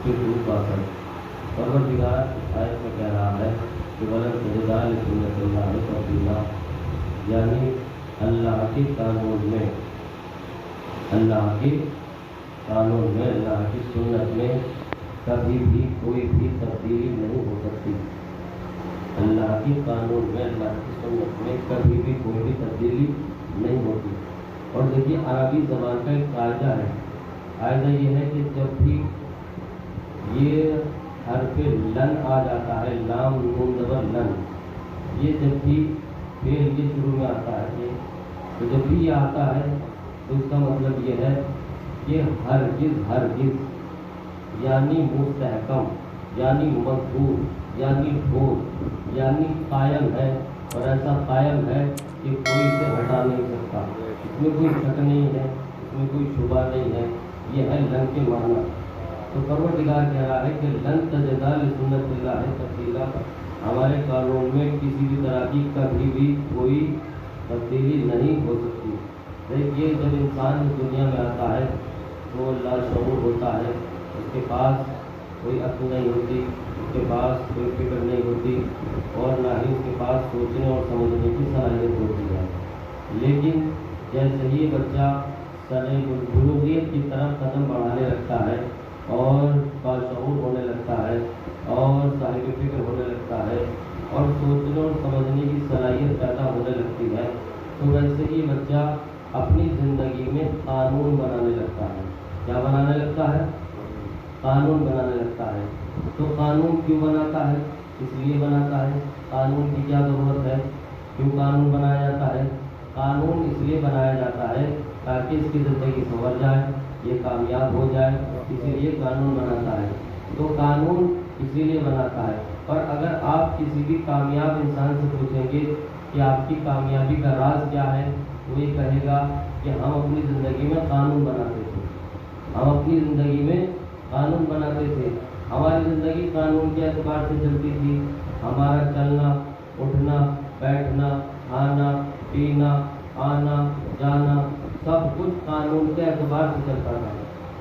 پھر 62 پروردگار اس آیت میں کہہ رہا ہے کہ ولن تجد لسنت اللہ تبدیلا، یعنی اللہ کے قانون میں، اللہ کے قانون میں، اللہ کی سنت میں کبھی بھی کوئی بھی تبدیلی نہیں ہو سکتی۔ اللہ کے قانون میں، اللہ کی سنت میں کبھی بھی کوئی بھی تبدیلی نہیں ہوتی۔ اور دیکھیے عربی زبان کا ایک قاعدہ ہے، قاعدہ یہ ہے کہ جب بھی یہ حرف لن آ جاتا ہے، لام نون زبر لن، یہ جب بھی فعل کے شروع میں آتا ہے، تو جب بھی یہ آتا ہے تو اس کا مطلب یہ ہے کہ ہرگز ہرگز یعنی مستحکم، یعنی مضبوط، یعنی ٹھوس، یعنی قائم ہے، اور ایسا قائم ہے کہ کوئی اسے ہٹا نہیں سکتا، اس میں کوئی شک نہیں ہے، اس میں کوئی شبہ نہیں ہے۔ یہ ہے لن کے معنی۔ تو پروردگار کہہ رہا ہے کہ لن تجد لسنت اللہ تبدیلا، ہمارے قانون میں کسی بھی طرح کی کبھی بھی کوئی تبدیلی نہیں ہو سکتی۔ دیکھیے جب انسان اس دنیا میں آتا ہے تو لاشعور ہوتا ہے، اس کے پاس کوئی عقل نہیں ہوتی، اس کے پاس کوئی فکر نہیں ہوتی، اور نہ ہی اس کے پاس سوچنے اور سمجھنے کی صلاحیت ہوتی ہے۔ لیکن جیسے ہی بچہ سن بلوغیت کی طرف قدم بڑھانے لگتا ہے اور باشعور ہونے لگتا ہے اور صاحب فکر ہونے لگتا ہے اور سوچنے اور سمجھنے کی صلاحیت پیدا ہونے لگتی ہے، تو ویسے ہی بچہ اپنی زندگی میں قانون بنانے لگتا ہے۔ کیا بنانے لگتا ہے؟ قانون بنانے لگتا ہے۔ تو قانون کیوں بناتا ہے؟ اس لیے بناتا ہے۔ قانون کی کیا ضرورت ہے؟ کیوں قانون بنایا جاتا ہے؟ قانون اس لیے بنایا جاتا ہے تاکہ اس کی زندگی سنور جائے، یہ کامیاب ہو جائے، اسی لیے قانون بناتا ہے۔ تو قانون اسی لیے بناتا ہے۔ اور اگر آپ کسی بھی کامیاب انسان سے پوچھیں گے کہ آپ کی کامیابی کا راز کیا ہے، وہ یہ کہے گا کہ ہم اپنی زندگی میں قانون بناتے تھے، ہم اپنی زندگی میں قانون بناتے تھے، ہماری زندگی قانون کے اعتبار سے چلتی تھی، ہمارا چلنا، اٹھنا، بیٹھنا، کھانا، پینا، آنا، جانا، سب کچھ قانون کے اعتبار سے چلتا تھا۔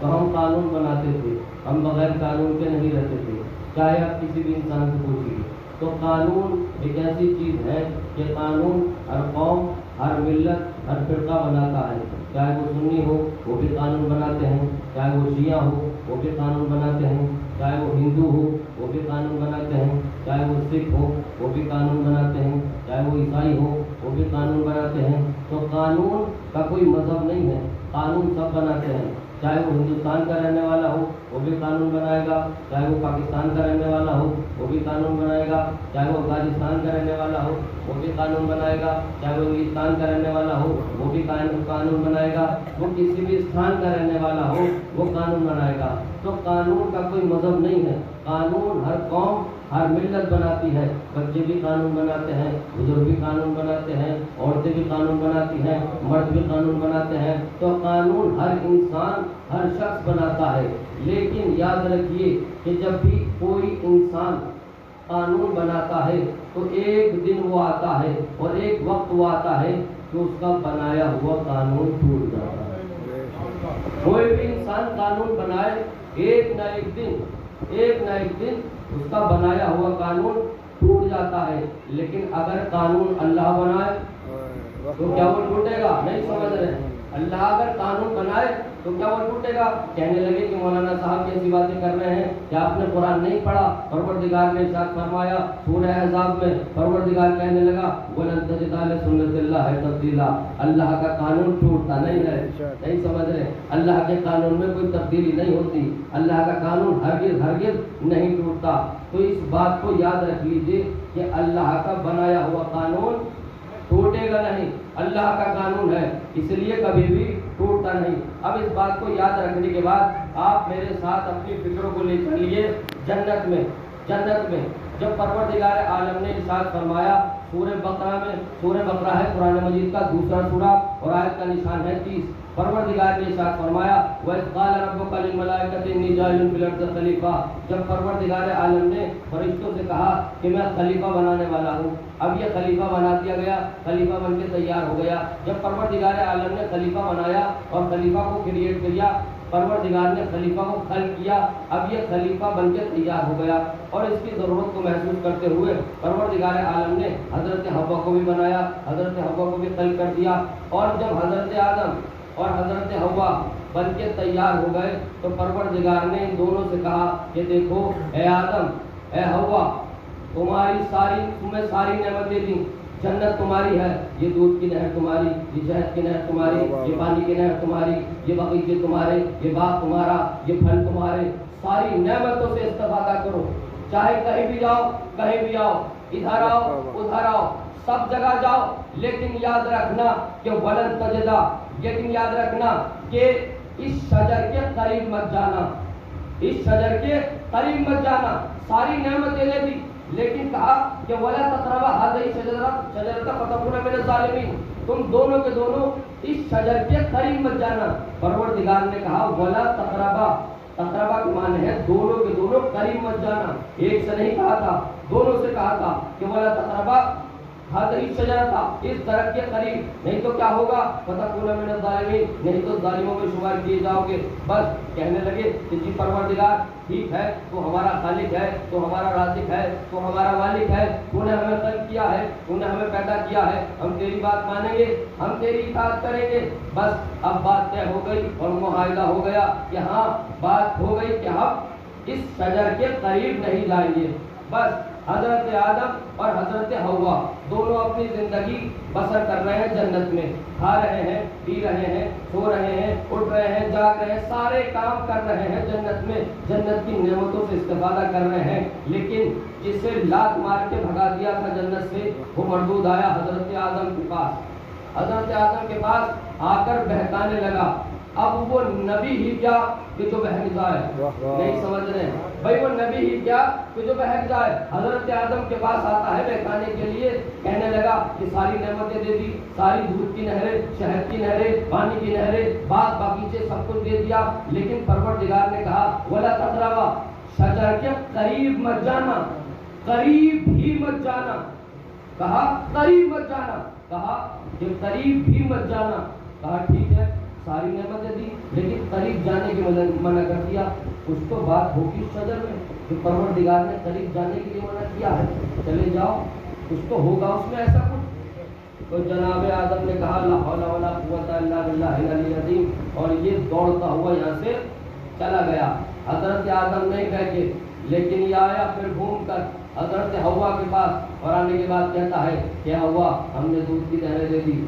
تو ہم قانون بناتے تھے، ہم بغیر قانون کے نہیں رہتے تھے، چاہے آپ کسی بھی انسان سے پوچھیے۔ تو قانون ایک ایسی چیز ہے کہ قانون ہر قوم، ہر ملت، ہر فرقہ بناتا ہے، چاہے وہ سنی ہو وہ بھی قانون بناتے ہیں، چاہے وہ شیعہ ہو وہ بھی قانون بناتے ہیں، چاہے وہ ہندو ہو وہ بھی قانون بناتے ہیں، چاہے وہ سکھ ہو وہ بھی قانون بناتے ہیں، چاہے وہ عیسائی ہو وہ بھی قانون بناتے ہیں۔ تو قانون کا کوئی مذہب نہیں ہے، قانون سب بناتے ہیں، چاہے وہ ہندوستان کا رہنے والا ہو وہ بھی قانون بنائے گا، چاہے وہ پاکستان کا رہنے والا ہو وہ بھی قانون بنائے گا، چاہے وہ افغانستان کا رہنے والا ہو وہ بھی قانون بنائے گا، چاہے وہ انگلستان کا رہنے والا ہو وہ بھی قانون بنائے گا، وہ کسی بھی استھان کا رہنے والا ہو وہ قانون بنائے گا۔ تو قانون کا کوئی مذہب نہیں ہے، قانون ہر قوم، ہر ملت بناتی ہے، بچے بھی قانون بناتے ہیں، بزرگ بھی قانون بناتے ہیں، عورتیں بھی قانون بناتی ہیں، مرد بھی قانون بناتے ہیں۔ تو قانون ہر انسان، ہر شخص بناتا ہے۔ لیکن یاد رکھیے کہ جب بھی کوئی انسان قانون بناتا ہے تو ایک دن وہ آتا ہے اور ایک وقت وہ آتا ہے کہ اس کا بنایا ہوا قانون ٹوٹ جاتا ہے۔ کوئی بھی انسان قانون بنائے، ایک نہ ایک دن اس کا بنایا ہوا قانون ٹوٹ جاتا ہے۔ لیکن اگر قانون اللہ بنائے تو کیا وہ ٹوٹے گا؟ نہیں سمجھ رہے ہیں۔ اللہ اگر قانون بنائے تو کیا وہ ٹوٹے گا؟ کہنے لگے کہ مولانا صاحب کیسی باتیں کر رہے ہیں، کیا آپ نے قرآن نہیں پڑھا؟ پروردگار نے ارشاد فرمایا سورہ احزاب میں، پروردگار کہنے لگا وَلَن تَجِدَ لِسُنَّتِ اللَّهِ تَبْدِيلًا، اللہ کا قانون ٹوٹتا نہیں ہے۔ نہیں سمجھ رہے؟ اللہ کے قانون میں کوئی تبدیلی نہیں ہوتی، اللہ کا قانون ہرگز نہیں ٹوٹتا۔ تو اس بات کو یاد رکھ لیجئے کہ اللہ کا بنایا ہوا قانون ٹوٹے گا نہیں، اللہ کا قانون ہے، اس لیے کبھی بھی ٹوٹتا نہیں۔ اب اس بات کو یاد رکھنے کے بعد آپ میرے ساتھ اپنی فکروں کو لے چلیے جنت میں۔ جب پروردگار عالم نے ارشاد فرمایا سورہ بقرہ ہے قرآن مجید کا دوسرا سورہ اور آیت کا نشان ہے 30۔ پروردگار نے ارشاد فرمایا وَإِذْ قَالَ رَبُّكَ لِلْمَلَائِكَةِ إِنِّي جَاعِلٌ فِي الْأَرْضِ خَلِيفَةً، جب پروردگار عالم نے فرشتوں سے کہا کہ میں خلیفہ بنانے والا ہوں، اب یہ خلیفہ بنا دیا گیا، خلیفہ بن کے تیار ہو گیا۔ جب پروردگار عالم نے خلیفہ بنایا اور خلیفہ کو کریٹ کیا پروردگار نے خلیفہ کو خلق کیا، اب یہ خلیفہ بن کے تیار ہو گیا، اور اس کی ضرورت کو محسوس کرتے ہوئے پروردگار عالم نے حضرت حوا کو بھی بنایا، حضرت حوا کو بھی خلق کر دیا۔ اور جب حضرت آدم اور حضرت حوا بن کے تیار ہو گئے تو پروردگار نے ان دونوں سے کہا کہ دیکھو اے آدم اے حوا، تمہیں ساری نعمتیں دیں، جنت تمہاری ہے، یہ دودھ کی نہر تمہاری، یہ شہد کی نہر تمہاری، یہ پانی کی نہر تمہاری، یہ باغیچے تمہارے، یہ باغ تمہارا، یہ پھل تمہارے، ساری نعمتوں سے استفادہ کرو، چاہے کہیں بھی جاؤ، کہیں بھی آؤ، ادھر آؤ ادھر آؤ، سب جگہ جاؤ، لیکن یاد رکھنا کہ ولن تجدا، لیکن یاد رکھنا کہ اس شجر کے قریب مت جانا، اس شجر کے قریب مت جانا۔ ساری نعمتیں لے دی، لیکن کہا کہ ولا تقربا هذه الشجرة فتكونا من الظالمين، تم دونوں کے دونوں اس شجر کے قریب مت جانا۔ پروردگار نے کہا ولا تقربا، تقربا کے معنی ہے دونوں کے دونوں قریب مت جانا، ایک سے نہیں کہا تھا، دونوں سے کہا تھا کہ ولا تقربا هذه الشجرة، اس درخت کے قریب، نہیں تو کیا ہوگا فتكونا من الظالمين، نہیں تو ظالموں میں شمار کیے جاؤ گے۔ بس کہنے لگے کہ جی پروردگار ٹھیک ہے، تو ہمارا خالق ہے، تو ہمارا رازق ہے، تو ہمارا مالک ہے، تو نے ہمیں خلق کیا ہے، تو نے ہمیں پیدا کیا ہے، ہم تیری بات مانیں گے، ہم تیری اطاعت کریں گے۔ بس اب بات طے ہو گئی اور معاہدہ ہو گیا کہ ہاں بات ہو گئی کہ ہم اس شجر کے قریب نہیں جائیں گے۔ بس حضرت آدم اور حضرت حوا دونوں اپنی زندگی بسر کر رہے ہیں جنت میں، کھا رہے ہیں، پی رہے ہیں، سو رہے ہیں، اٹھ رہے ہیں، جاگ رہے ہیں، سارے کام کر رہے ہیں جنت میں، جنت کی نعمتوں سے استفادہ کر رہے ہیں۔ لیکن جسے لات مار کے بھگا دیا تھا جنت سے، وہ مردود آیا حضرت آدم کے پاس، حضرت آدم کے پاس آ کر بہکانے لگا۔ اب وہ نبی ہی کیا کہ جو بہک جائے، نہیں سمجھ رہے بھائی، وہ نبی ہی کیا کہ جو بہک جائے۔ حضرت آدم کے پاس آتا ہے بہکانے کے لیے، کہنے لگا کہ ساری نعمتیں دے دی، ساری دودھ کی نہریں، شہد کی نہریں، پانی کی نہریں، باغ باغیچے سب کچھ دے دیا، لیکن پروردگار نے کہا ولا تقربا، شجر کے قریب مت جانا، قریب بھی مت جانا، کہا قریب مت جانا، کہا کہ قریب بھی مت جانا، کہا ٹھیک ہے ساری نعمتیں دی، لیکن قریب جانے کے منع کر دیا۔ کچھ تو بات ہوگی شجر میں کہ پروردگار نے قریب جانے کے لیے منع کیا ہے، چلے جاؤ، کچھ تو ہوگا اس میں ایسا کچھ۔ تو جناب آدم نے کہا لا حول ولا قوت الا باللہ العلی العظیم، اور یہ دوڑتا ہوا یہاں سے چلا گیا۔ حضرت آدم نہیں بہکے، لیکن یہ آیا پھر گھوم کر حضرت حوا کے پاس، اور آنے کے بعد کہتا ہے کہ حوا ہم نے دودھ کی نہریں دے دی،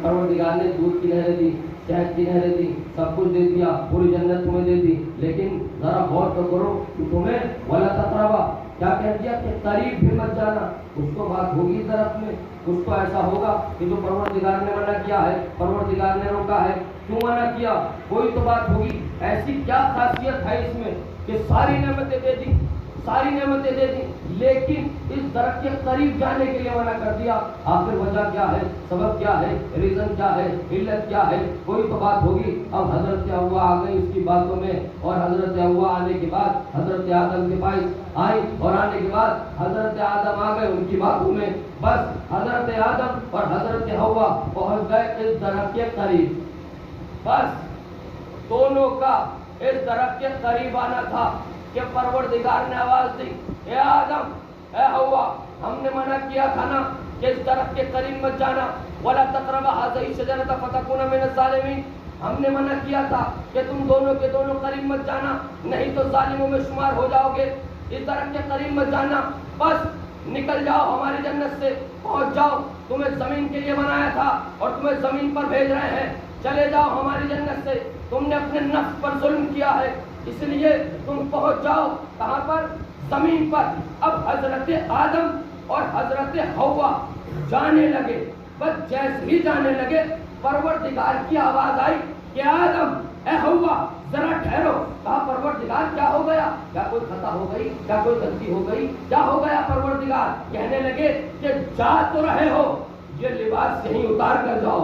پروردگار نے دودھ کی نہریں دی، شہد کی نہریں دی، سب کچھ دے دیا، پوری جنت تمہیں دے دی، لیکن ذرا غور تو کرو کہ تمہیں ولا تقربا کیا کہہ دیا کہ قریب بھی مت جانا۔ کچھ تو بات ہوگی درخت میں، کچھ تو ایسا ہوگا کہ جو پروردگار نے منع کیا ہے، پروردگار نے روکا ہے، کیوں منع کیا، کوئی تو بات ہوگی۔ ایسی کیا خاصیت ہے اس میں کہ ساری نعمتیں دے دی، ساری نعمتیں دے دی، لیکن اس درخت کے قریب جانے کے لیے منع کر دیا؟ آخر وجہ کیا ہے، سبب کیا ہے، ریزن کیا ہے، علت کیا ہے، کوئی تو بات ہوگی۔ اب حضرت حوا آ گئی اس کی باتوں میں، اور حضرت حوا آنے کے بعد حضرت آدم کے پاس آئی، اور آنے کے بعد حضرت آدم آ گئے ان کی باتوں میں۔ بس حضرت آدم اور حضرت حوا پہنچ گئے اس درخت کے قریب، بس دونوں کا اس درخت کے قریب آنا تھا کہ پروردگار نے آواز دی اے آدم اے حوا، ہم نے منع کیا تھا نا کہ اس درخت کے قریب مت جانا، ولا تقربا هذه الشجرة فتكونا من الظالمين، ہم نے منع کیا تھا کہ تم دونوں کے دونوں قریب مت جانا، نہیں تو ظالموں میں شمار ہو جاؤ گے، اس درخت کے قریب مت جانا، بس نکل جاؤ ہماری جنت سے، پہنچ جاؤ، تمہیں زمین کے لیے بنایا تھا اور تمہیں زمین پر بھیج رہے ہیں، چلے جاؤ ہماری جنت سے، تم نے اپنے نفس پر ظلم کیا ہے، اس لیے تم پہنچ جاؤ کہاں پر، زمین پر۔ اب حضرت آدم اور حضرت حوا جانے لگے، بس جیسے ہی جانے لگے پروردگار کی آواز آئی کہ آدم اے حوا ذرا ٹھہرو۔ کہا پروردگار کیا ہو گیا، کیا کوئی خطا ہو گئی، کیا کوئی غلطی ہو گئی، کیا ہو گیا پروردگار؟ کہنے لگے کہ جا تو رہے ہو، یہ لباس یہیں اتار کر جاؤ۔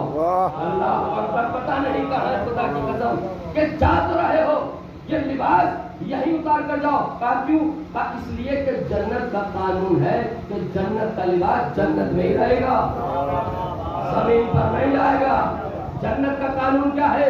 اللہ اکبر، پتہ نہیں کہاں ہے خدا کی قسم کہ جا تو رہے ہو، یہ لباس یہیں اتار کر جاؤ۔ کہا کیوں؟ کہا اس لیے کہ جنت کا قانون ہے کہ جنت کا لباس جنت میں ہی رہے گا، زمین پر نہیں جائے گا۔ جنت کا قانون کیا ہے؟